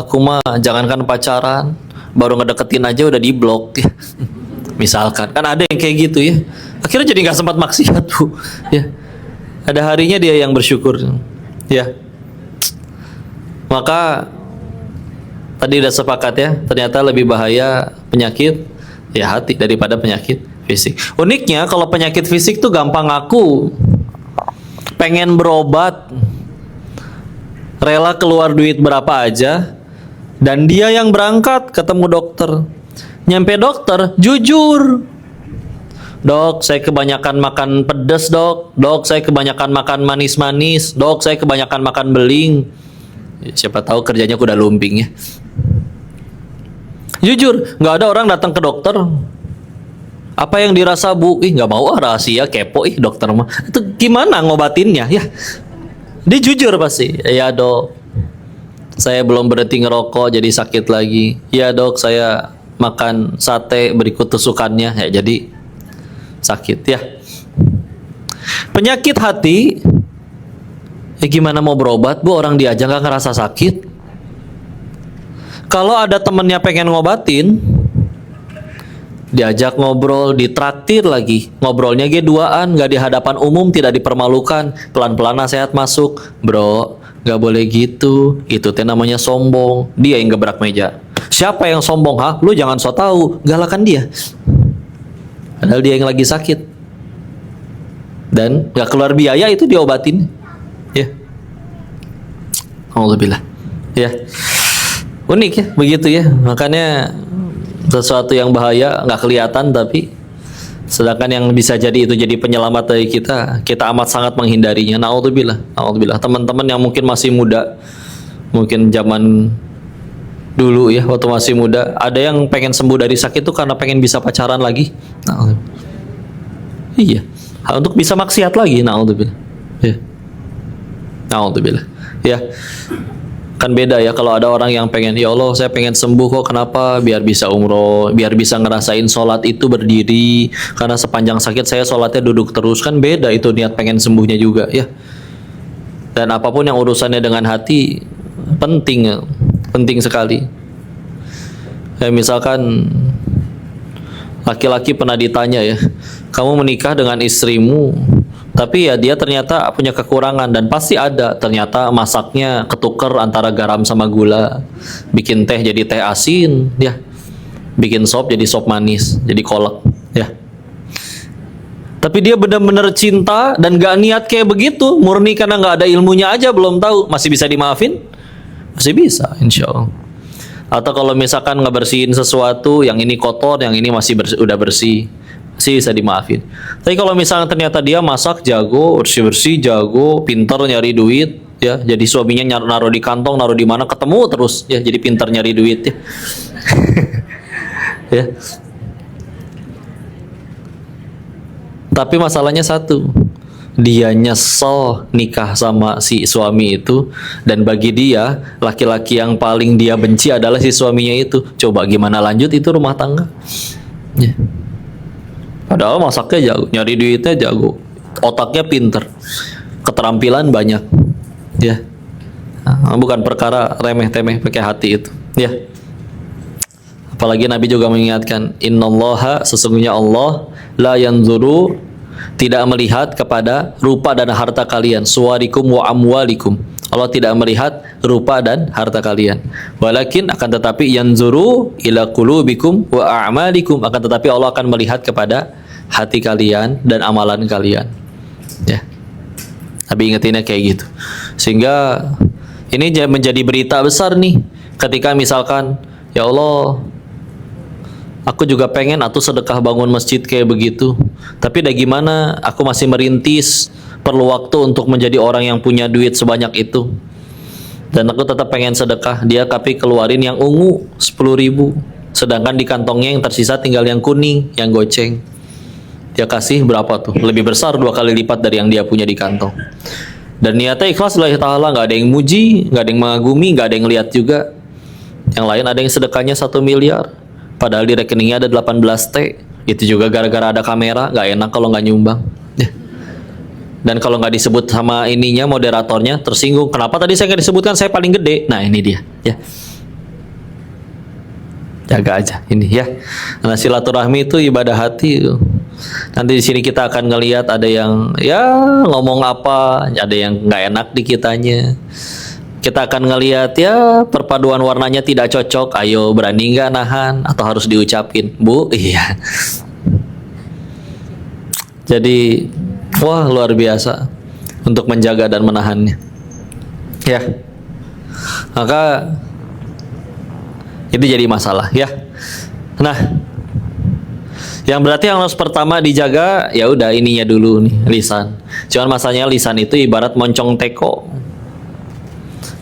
aku mah jangankan pacaran, baru ngedeketin aja udah diblok ya. Misalkan kan ada yang kayak gitu ya, akhirnya jadi nggak sempat maksiat tuh ya. Ada harinya dia yang bersyukur ya. Maka tadi udah sepakat ya, ternyata lebih bahaya penyakit ya hati daripada penyakit fisik. Uniknya kalau penyakit fisik tuh gampang ngaku, pengen berobat, rela keluar duit berapa aja, dan dia yang berangkat ketemu dokter. Nyampe dokter, jujur, dok saya kebanyakan makan pedas dok, dok saya kebanyakan makan manis-manis, dok saya kebanyakan makan beling. Siapa tahu kerjanya kuda lumping ya. Jujur, nggak ada orang datang ke dokter, apa yang dirasa bu? Ih nggak mau rahasia, kepo dokter mah. Itu gimana ngobatinnya ya? Dia jujur pasti. Ya dok, saya belum berhenti ngerokok jadi sakit lagi. Ya dok, saya makan sate berikut tusukannya ya jadi sakit ya. Penyakit hati ya gimana mau berobat bu, orang dia aja nggak ngerasa sakit. Kalau ada temennya pengen ngobatin, diajak ngobrol, ditraktir lagi, ngobrolnya G2an, nggak di hadapan umum, tidak dipermalukan, pelan-pelan nasihat masuk. Bro, nggak boleh gitu, itu teh namanya sombong. Dia yang gebrak meja. Siapa yang sombong? Ha? Lu jangan so tahu, galakan dia. Padahal dia yang lagi sakit dan nggak keluar biaya itu diobatin. Ya, alhamdulillah. Ya, unik ya, begitu ya. Makanya sesuatu yang bahaya nggak kelihatan, tapi sedangkan yang bisa jadi itu jadi penyelamat dari kita, kita amat sangat menghindarinya. Naudzubillah, naudzubillah. Teman-teman yang mungkin masih muda, mungkin zaman dulu ya waktu masih muda, ada yang pengen sembuh dari sakit itu karena pengen bisa pacaran lagi. Iya, untuk bisa maksiat lagi. Naudzubillah. Ya, naudzubillah. Ya. Kan beda ya kalau ada orang yang pengen, ya Allah saya pengen sembuh kok, kenapa? Biar bisa umroh, biar bisa ngerasain sholat itu berdiri, karena sepanjang sakit saya sholatnya duduk terus. Kan beda itu niat pengen sembuhnya juga ya. Dan apapun yang urusannya dengan hati penting, penting sekali ya. Misalkan laki-laki pernah ditanya ya, kamu menikah dengan istrimu tapi ya dia ternyata punya kekurangan, dan pasti ada, ternyata masaknya ketuker antara garam sama gula, bikin teh jadi teh asin ya, bikin sop jadi sop manis, jadi kolak ya. Tapi dia benar-benar cinta dan gak niat kayak begitu, murni karena gak ada ilmunya aja, belum tahu, masih bisa dimaafin? Masih bisa insya Allah. Atau kalau misalkan ngebersihin sesuatu, yang ini kotor, yang ini masih udah bersih, sih bisa dimaafin. Tapi kalau misalnya ternyata dia masak jago, bersih-bersih jago, pintar nyari duit ya, jadi suaminya naruh di kantong, naruh di mana ketemu terus ya, jadi pintar nyari duit ya. Ya. Tapi masalahnya satu, dia nyesel nikah sama si suami itu, dan bagi dia laki-laki yang paling dia benci adalah si suaminya itu. Coba gimana lanjut itu rumah tangga ya. Padahal masaknya jago, nyari duitnya jago, otaknya pinter, keterampilan banyak, ya. Nah, bukan perkara remeh-temeh pakai hati itu, ya. Apalagi Nabi juga mengingatkan, Innallaha, sesungguhnya Allah, la yanzuru, tidak melihat kepada rupa dan harta kalian, suwarikum wa amwalikum. Allah tidak melihat rupa dan harta kalian. Walakin, akan tetapi, yanzuru ila qulubikum wa a'malikum, akan tetapi Allah akan melihat kepada hati kalian dan amalan kalian. Ya. Nabi ingetinnya kayak gitu. Sehingga ini menjadi berita besar nih, ketika misalkan, ya Allah, aku juga pengen atau sedekah bangun masjid kayak begitu, tapi dah gimana, aku masih merintis, perlu waktu untuk menjadi orang yang punya duit sebanyak itu, dan aku tetap pengen sedekah. Dia tapi keluarin yang ungu 10.000, sedangkan di kantongnya yang tersisa tinggal yang kuning, yang goceng. Dia kasih berapa tuh? Lebih besar 2 kali lipat dari yang dia punya di kantong. Dan niatnya ikhlas lillahi ta'ala, nggak ada yang muji, nggak ada yang mengagumi, nggak ada yang lihat juga. Yang lain ada yang sedekahnya 1 miliar, padahal di rekeningnya ada 18 T. Itu juga gara-gara ada kamera. Nggak enak kalau nggak nyumbang ya. Dan kalau nggak disebut sama ininya, moderatornya, tersinggung. Kenapa tadi saya nggak disebutkan, saya paling gede? Nah ini dia ya. Jaga aja ini ya. Nah, silaturahmi itu ibadah hati itu. Nanti di sini kita akan ngelihat ada yang ya ngomong apa, ada yang nggak enak di kitanya. Kita akan ngelihat ya perpaduan warnanya tidak cocok. Ayo berani nggak nahan atau harus diucapin, Bu? Iya. Jadi wah luar biasa untuk menjaga dan menahannya. Ya. Maka itu jadi masalah ya. Nah, yang berarti yang harus pertama dijaga ya udah ininya dulu nih, lisan. Cuman masalahnya lisan itu ibarat moncong teko.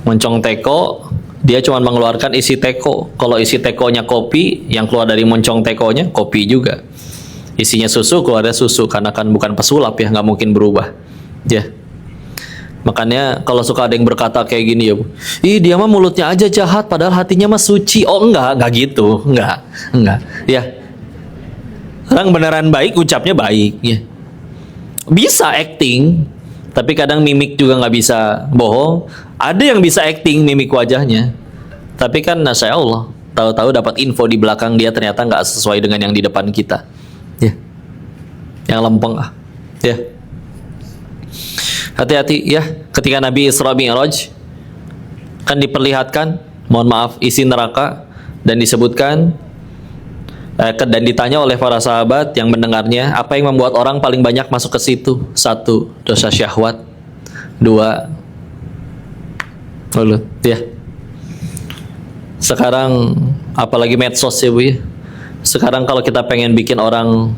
Moncong teko dia cuma mengeluarkan isi teko. Kalau isi tekonya kopi, yang keluar dari moncong tekonya kopi juga. Isinya susu, keluarnya susu karena kan bukan pesulap ya, nggak mungkin berubah. Ya. Makanya kalau suka ada yang berkata kayak gini ya, Bu, ih dia mah mulutnya aja jahat padahal hatinya mah suci. Oh enggak gitu, enggak. Ya, orang beneran baik, ucapnya baik. Ya, bisa acting, tapi kadang mimik juga nggak bisa bohong. Ada yang bisa acting mimik wajahnya, tapi kan nasya Allah, tahu-tahu dapat info di belakang dia ternyata nggak sesuai dengan yang di depan kita. Ya, yang lempeng ah. Ya. Hati-hati ya, ketika Nabi Isra Mi'raj kan diperlihatkan, mohon maaf, isi neraka dan disebutkan dan ditanya oleh para sahabat yang mendengarnya, apa yang membuat orang paling banyak masuk ke situ? 1, dosa syahwat. 2, mulut ya. Sekarang apalagi medsos ya Bu ya. Sekarang kalau kita pengen bikin orang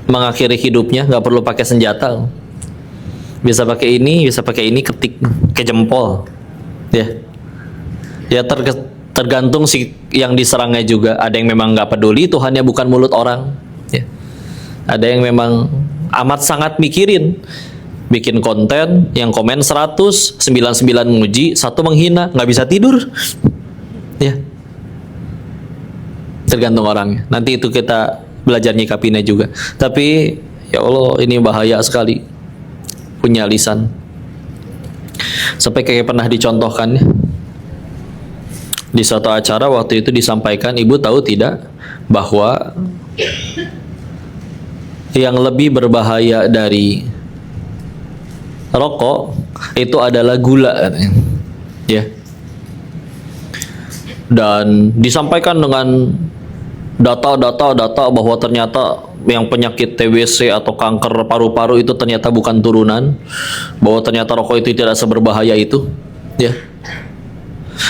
mengakhiri hidupnya, nggak perlu pakai senjata. Bisa pakai ini, ketik ke jempol. Ya tergantung si yang diserangnya juga. Ada yang memang nggak peduli, Tuhannya bukan mulut orang. Ya. Ada yang memang amat sangat mikirin, bikin konten yang komen 100, 99 muji, 1 menghina, nggak bisa tidur. Ya. Tergantung orangnya. Nanti itu kita belajar nyikapinya juga. Tapi ya Allah, ini bahaya sekali punya lisan. Sampai kayak pernah dicontohkan ya. Di suatu acara waktu itu disampaikan, ibu tahu tidak bahwa yang lebih berbahaya dari rokok itu adalah gula katanya. Ya. Dan disampaikan dengan data bahwa ternyata yang penyakit TBC atau kanker paru-paru itu ternyata bukan turunan, bahwa ternyata rokok itu tidak seberbahaya itu. Ya.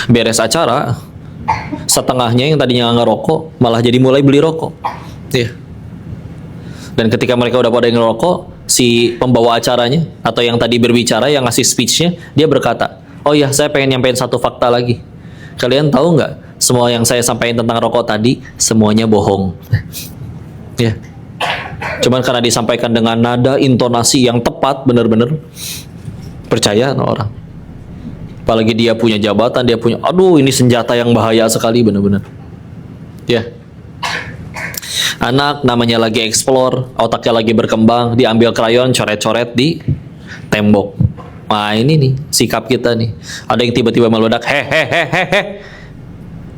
Beres acara, setengahnya yang tadinya nggak ngerokok malah jadi mulai beli rokok. Ya. Dan ketika mereka udah pada ngerokok, si pembawa acaranya atau yang tadi berbicara, yang ngasih speechnya, dia berkata, oh ya saya pengen nyampein 1 fakta lagi. Kalian tahu nggak, semua yang saya sampaikan tentang rokok tadi semuanya bohong. Ya. Cuman karena disampaikan dengan nada intonasi yang tepat, bener-bener percaya orang. Apalagi dia punya jabatan, dia punya, aduh ini senjata yang bahaya sekali, bener-bener. Ya. Anak namanya lagi explore, otaknya lagi berkembang, diambil krayon, coret-coret di tembok. Nah ini nih sikap kita nih. Ada yang tiba-tiba meledak, hehehehehe.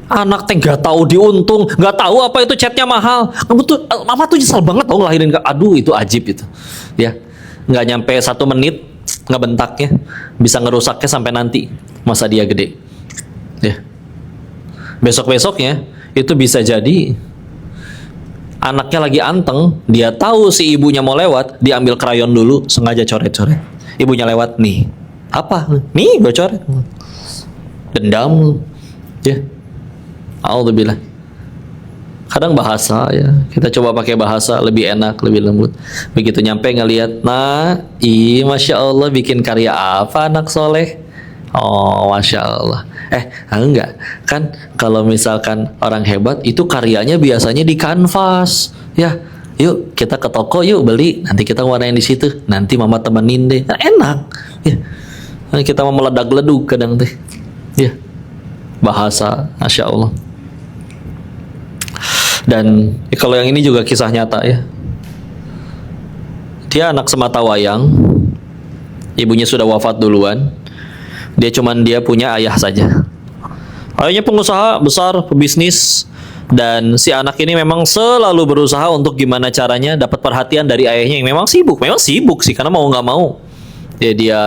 Anak teh nggak tahu diuntung, nggak tahu apa itu catnya mahal. Kamu tuh, mama tuh nyesel banget tau ngelahirin. Aduh itu ajib itu, ya. Nggak nyampe 1 menit ngebentaknya, bisa ngerusaknya sampai nanti masa dia gede. Ya. Besok-besoknya itu bisa jadi anaknya lagi anteng, dia tahu si ibunya mau lewat, diambil krayon dulu, sengaja coret-coret. Ibunya lewat, nih apa? Nih gue coret. Dendam, ya. Alhamdulillah. Kadang bahasa ya, kita coba pakai bahasa lebih enak, lebih lembut. Begitu nyampe ngelihat, nah, masya Allah bikin karya apa anak soleh? Oh, masya Allah. Enggak kan? Kalau misalkan orang hebat itu karyanya biasanya di kanvas, ya. Yuk kita ke toko, yuk beli. Nanti kita warnain di situ. Nanti mama temenin deh. Nah, enak. Ya. Kita mau meledak-leduk kadang teh. Ya. Bahasa, masya Allah. Dan kalau yang ini juga kisah nyata ya. Dia anak sematawayang, ibunya sudah wafat duluan. Dia punya ayah saja. Ayahnya pengusaha besar, pebisnis, Dan si anak ini memang selalu berusaha untuk gimana caranya dapat perhatian dari ayahnya yang memang sibuk sih, karena mau nggak mau ya dia,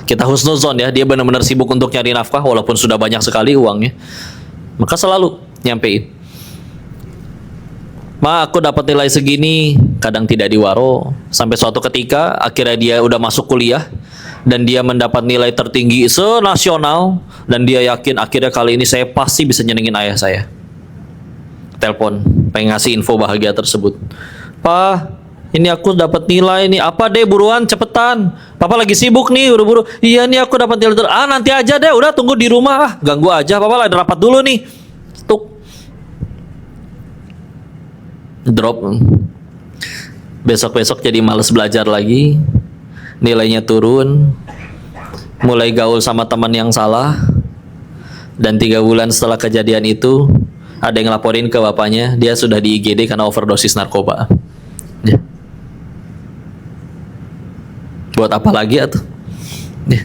kita husnuzon ya, dia benar-benar sibuk untuk nyari nafkah walaupun sudah banyak sekali uangnya, maka selalu nyampein, "Ma, aku dapat nilai segini," kadang tidak diwaro, sampai suatu ketika akhirnya dia udah masuk kuliah dan dia mendapat nilai tertinggi senasional dan dia yakin akhirnya kali ini saya pasti bisa nyenengin ayah saya. Telepon, pengen ngasih info bahagia tersebut. "Pa, ini aku dapat nilai nih." "Apa deh, buruan cepetan. Papa lagi sibuk nih, buru-buru." "Iya nih aku dapat nilai nanti aja deh, udah tunggu di rumah, ganggu aja. Papa lagi rapat dulu nih." Tuk. Drop. Besok-besok jadi males belajar lagi. Nilainya turun. Mulai gaul sama teman yang salah. Dan 3 bulan setelah kejadian itu, ada yang laporin ke bapaknya, dia sudah di IGD karena overdosis narkoba. Ya. Buat apa lagi atuh? Ya.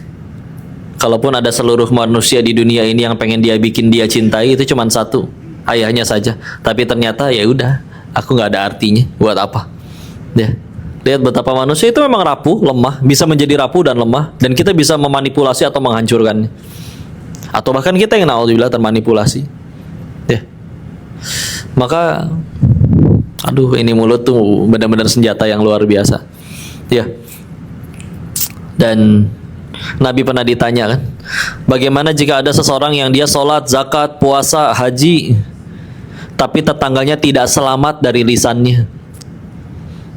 Kalaupun ada seluruh manusia di dunia ini yang pengen dia bikin dia cintai, itu cuma satu, ayahnya saja. Tapi ternyata ya udah, aku nggak ada artinya. Buat apa? Ya. Lihat betapa manusia itu memang rapuh, lemah, bisa menjadi rapuh dan lemah, dan kita bisa memanipulasi atau menghancurkannya. Atau bahkan kita yang naudzubillah termanipulasi. Ya. Maka aduh, ini mulut tuh benar-benar senjata yang luar biasa. Ya. Dan Nabi pernah ditanya kan, bagaimana jika ada seseorang yang dia sholat, zakat, puasa, haji, tapi tetangganya tidak selamat dari lisannya?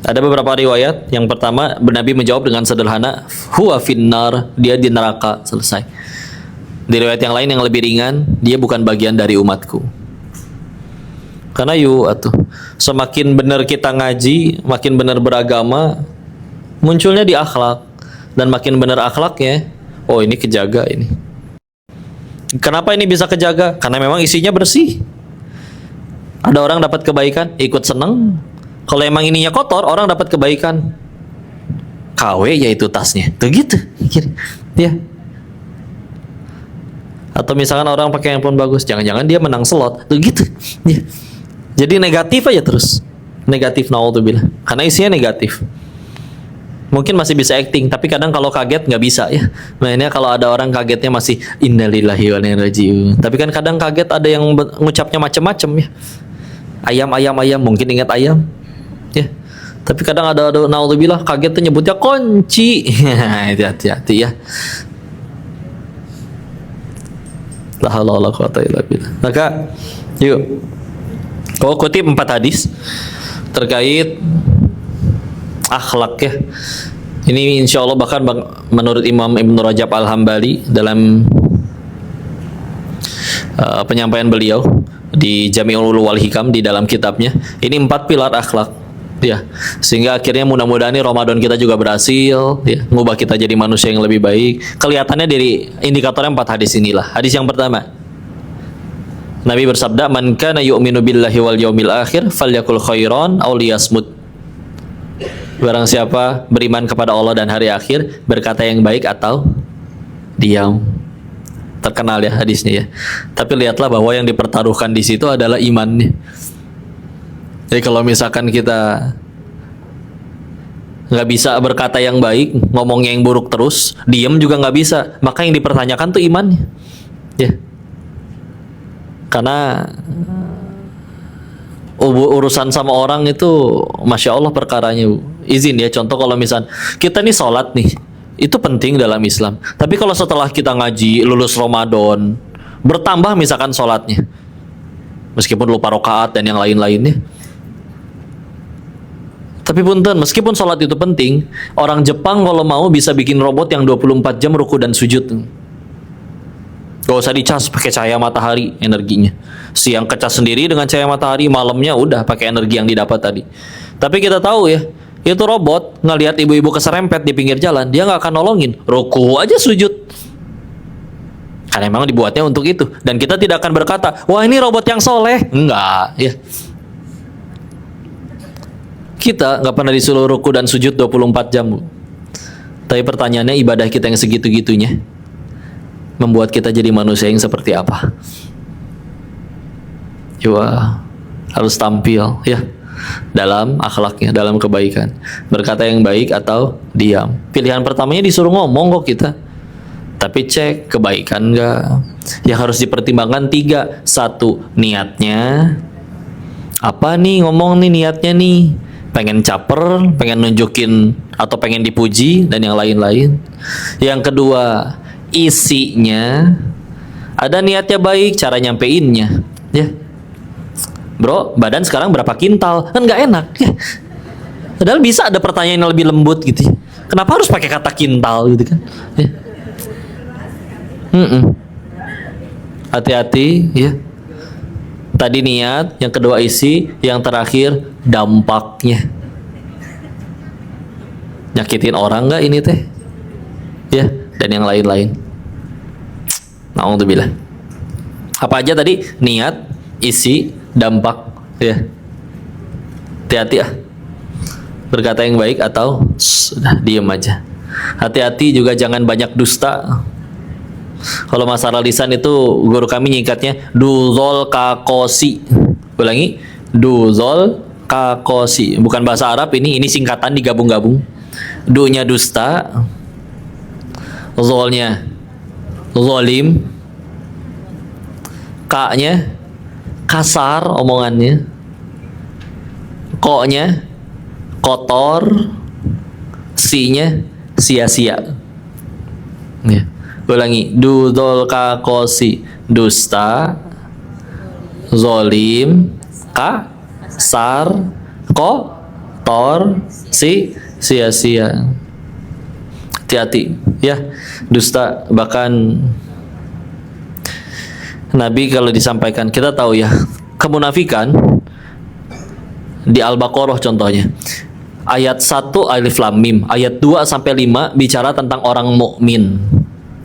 Ada beberapa riwayat. Yang pertama, Nabi menjawab dengan sederhana, "Huwa finnar," dia di neraka, selesai. Di riwayat yang lain yang lebih ringan, dia bukan bagian dari umatku. Karena semakin benar kita ngaji, makin benar beragama, munculnya di akhlak. Dan makin benar akhlaknya, oh ini kejaga ini. Kenapa ini bisa kejaga? Karena memang isinya bersih. Ada orang dapat kebaikan, ikut seneng. Kalau emang ininya kotor, orang dapat kebaikan, KW yaitu tasnya. Tuh gitu. Ya. Atau misalkan orang pakai handphone bagus, jangan-jangan dia menang slot. Tuh gitu. Ya. Jadi negatif aja terus. Negatif, naudzubillah. Karena isinya negatif. Mungkin masih bisa acting, tapi kadang kalau kaget nggak bisa ya. Mainnya kalau ada orang kagetnya masih innalillahi wa inna ilaihi raji'un. Tapi kan kadang kaget ada yang ngucapnya macam-macam ya. Ayam, mungkin ingat ayam. Ya. Tapi kadang ada naudzubillah kaget tuh nyebutnya kunci. Hati-hati ya. La haula wala quwata illa billah. Maka yuk, kau kutip 4 hadis terkait akhlak ya. Ini insya Allah bahkan menurut Imam Ibn Rajab Al-Hambali dalam penyampaian beliau di Jami'ul Ulum wal Hikam di dalam kitabnya, ini 4 pilar akhlak ya, sehingga akhirnya mudah-mudahan nih Ramadan kita juga berhasil ya, ngubah kita jadi manusia yang lebih baik. Kelihatannya dari indikatornya 4 hadis inilah. Hadis yang pertama, Nabi bersabda, "Man kana yu'minu billahi wal yaumil akhir falyakul khairan aw liyasmut." Barang siapa beriman kepada Allah dan hari akhir, berkata yang baik atau diam. Terkenal ya hadisnya ya. Tapi lihatlah bahwa yang dipertaruhkan di situ adalah imannya. Jadi kalau misalkan kita nggak bisa berkata yang baik, ngomongnya yang buruk terus, diam juga nggak bisa. Maka yang dipertanyakan tuh imannya. Ya. Karena urusan sama orang itu Masya Allah perkaranya. Izin ya, contoh kalau misal kita nih sholat nih, itu penting dalam Islam. Tapi kalau setelah kita ngaji, lulus Ramadan, bertambah misalkan sholatnya, meskipun lupa rakaat dan yang lain-lainnya, tapi punten, meskipun sholat itu penting, orang Jepang kalau mau bisa bikin robot yang 24 jam ruku dan sujud. Gak usah dicas pakai cahaya matahari energinya. Siang kecas sendiri dengan cahaya matahari, malamnya udah pakai energi yang didapat tadi. Tapi kita tahu ya, itu robot ngelihat ibu-ibu keserempet di pinggir jalan, dia nggak akan nolongin, ruku aja sujud. Karena memang dibuatnya untuk itu. Dan kita tidak akan berkata, wah ini robot yang soleh. Enggak ya. Kita nggak pernah disuruh ruku dan sujud 24 jam. Tapi pertanyaannya, ibadah kita yang segitu-gitunya membuat kita jadi manusia yang seperti apa? juga harus tampil ya dalam akhlaknya, dalam kebaikan, berkata yang baik atau diam. Pilihan pertamanya disuruh ngomong kok kita, tapi cek kebaikan enggak. Yang harus dipertimbangkan 3. 1, niatnya apa nih, ngomong nih niatnya nih pengen caper, pengen nunjukin atau pengen dipuji dan yang lain-lain. Yang kedua, isinya ada niatnya baik, cara nyampeinnya ya. Bro, badan sekarang berapa kintal? Kan nggak enak ya. Padahal bisa ada pertanyaan yang lebih lembut gitu. Kenapa harus pakai kata kintal gitu kan? Ya. Hati-hati ya. Tadi niat, yang kedua isi, yang terakhir dampaknya. Nyakitin orang nggak ini teh? Ya, dan yang lain-lain. Na'udzubillah. Apa aja tadi? Niat, isi, dampak ya. Hati-hati ah. Berkata yang baik atau sudah diam aja. Hati-hati juga jangan banyak dusta. Kalau masalah lisan itu guru kami nyingkatnya duzol kakosi. Ulangi, duzol kakosi. Bukan bahasa Arab ini singkatan digabung-gabung. Du-nya dusta, zolnya zolim, ka-nya kasar omongannya, ko-nya kotor, si-nya sia-sia. Ya. Ulangi, duzol kakosi, dusta, zolim, kasar, kotor, sia-sia. Hati-hati ya, dusta. Bahkan Nabi kalau disampaikan, kita tahu ya, kemunafikan di Al-Baqarah contohnya. Ayat 1 alif lam mim, ayat 2 sampai 5 bicara tentang orang mukmin,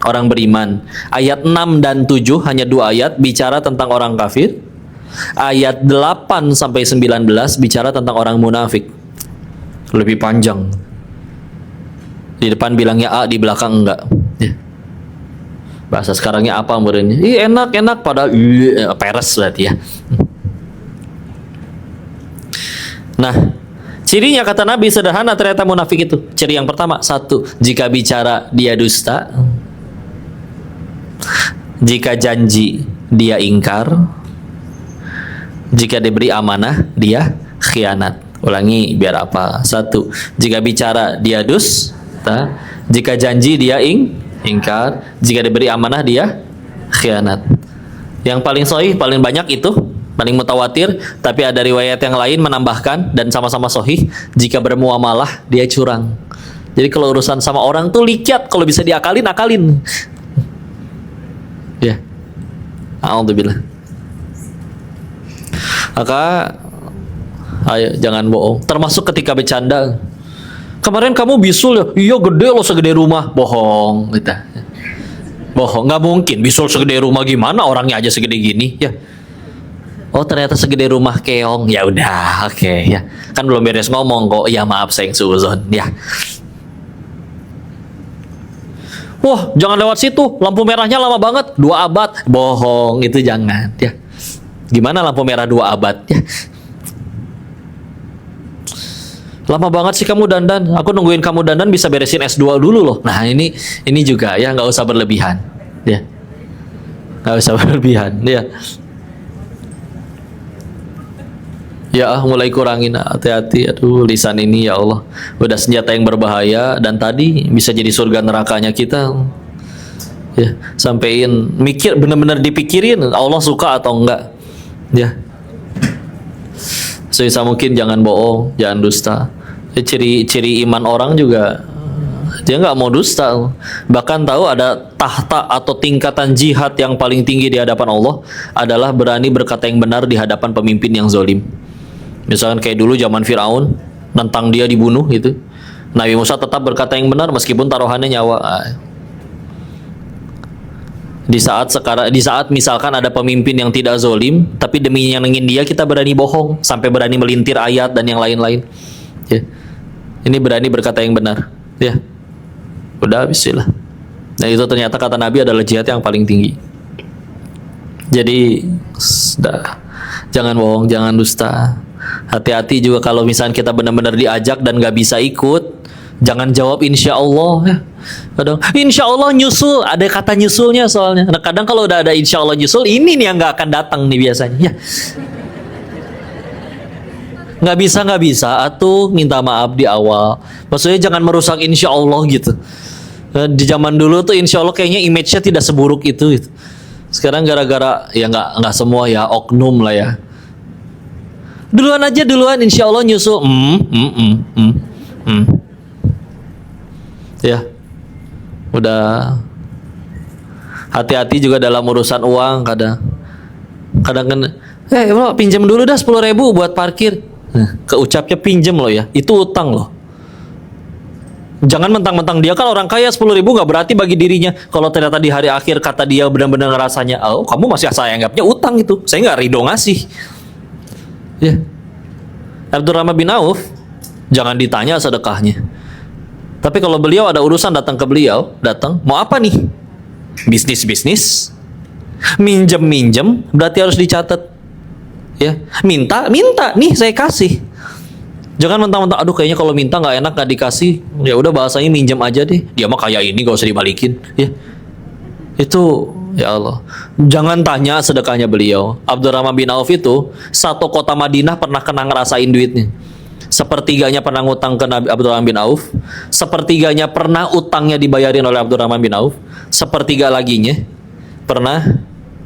orang beriman. Ayat 6 dan 7 hanya 2 ayat bicara tentang orang kafir. Ayat 8 sampai 19 bicara tentang orang munafik. Lebih panjang. Di depan bilangnya A, di belakang enggak. Ya. Bahasa sekarangnya apa muridnya? Enak padahal peres berarti ya. Nah, cirinya kata Nabi sederhana ternyata munafik itu. Ciri yang pertama, 1, jika bicara dia dusta. Jika janji dia ingkar. Jika diberi amanah dia khianat. Ulangi biar apa? 1, jika bicara dia dusta. Jika janji dia ingkar. Jika diberi amanah dia khianat. Yang paling sahih, paling banyak itu, paling mutawatir, tapi ada riwayat yang lain menambahkan dan sama-sama sahih, jika bermuamalah dia curang. Jadi kalau urusan sama orang tuh likiat, kalau bisa diakalin, akalin. Ya. Alhamdulillah. Maka ayo jangan bohong. Termasuk ketika bercanda. Kemarin kamu bisul ya? Iya gede loh, segede rumah. Bohong gitu. Bohong, nggak mungkin bisul segede rumah, gimana orangnya aja segede gini ya. Oh ternyata segede rumah keong. Ya udah, oke ya. Kan belum beres ngomong kok. Ya maaf sayang suzon ya. Wah, jangan lewat situ. Lampu merahnya lama banget, 2 abad. Bohong, itu jangan ya. Gimana lampu merah 2 abad ya? Lama banget sih kamu dandan. Aku nungguin kamu dandan bisa beresin S2 dulu loh. Nah, ini juga ya, nggak usah berlebihan. Ya. Nggak usah berlebihan, ya. Ya, mulai kurangin, hati-hati. Aduh, lisan ini ya Allah, udah senjata yang berbahaya dan tadi bisa jadi surga nerakanya kita. Ya, sampein mikir, bener-bener dipikirin Allah suka atau enggak. Ya. Sebisa mungkin jangan bohong, jangan dusta. Ya, ciri iman orang juga dia nggak mau dusta. Bahkan tahu ada tahta atau tingkatan jihad yang paling tinggi di hadapan Allah adalah berani berkata yang benar di hadapan pemimpin yang zalim. Misalkan kayak dulu zaman Firaun, nentang dia dibunuh gitu. Nabi Musa tetap berkata yang benar meskipun taruhannya nyawa. Di saat misalkan ada pemimpin yang tidak zalim, tapi demi nyenengin dia kita berani bohong, sampai berani melintir ayat dan yang lain-lain. Ya. Ini berani berkata yang benar. Ya. Udah bismillah. Dan itu ternyata kata Nabi adalah jihad yang paling tinggi. Jadi Jangan bohong, jangan dusta. Hati-hati juga kalau misalnya kita benar-benar diajak dan nggak bisa ikut, jangan jawab insya Allah ya. Kadang insya Allah nyusul, ada kata nyusulnya soalnya. Nah, kadang kalau udah ada insya Allah nyusul, ini nih yang nggak akan datang nih biasanya. Ya. Nggak bisa, atuh minta maaf di awal. Maksudnya jangan merusak insya Allah gitu. Di zaman dulu tuh insya Allah kayaknya image-nya tidak seburuk itu gitu. Sekarang gara-gara ya nggak semua ya, oknum lah ya. Duluan aja duluan, insya Allah nyusul. Ya, udah. Hati-hati juga dalam urusan uang kadang kan. Bro, pinjam dulu dah 10.000 buat parkir. Nah, keucapnya pinjam loh ya, itu utang loh. Jangan mentang-mentang dia kan orang kaya 10.000 nggak berarti bagi dirinya. Kalau ternyata di hari akhir kata dia benar-benar ngerasanya, oh kamu masih saya anggapnya utang itu, saya nggak ridho ngasih. Ya, Abdurrahman bin Auf jangan ditanya sedekahnya. Tapi kalau beliau ada urusan datang ke beliau, mau apa nih? Bisnis, minjem berarti harus dicatat. Ya, minta nih saya kasih. Jangan mentang-mentang, aduh kayaknya kalau minta nggak enak nggak dikasih, ya udah bahasanya minjem aja deh. Dia mah kayak ini gak usah dibalikin, ya. Itu ya Allah. Jangan tanya sedekahnya beliau. Abdurrahman bin Auf itu satu kota Madinah pernah kena ngerasain duitnya. Sepertiganya pernah ngutang ke Nabi Abdurrahman bin Auf. Sepertiganya pernah utangnya dibayarin oleh Abdurrahman bin Auf. Sepertiga laginya pernah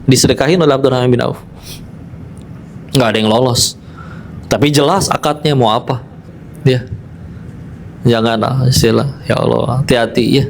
disedekahin oleh Abdurrahman bin Auf. Nggak ada yang lolos. Tapi jelas akadnya mau apa, ya. Jangan istilah, ya Allah, hati-hati ya.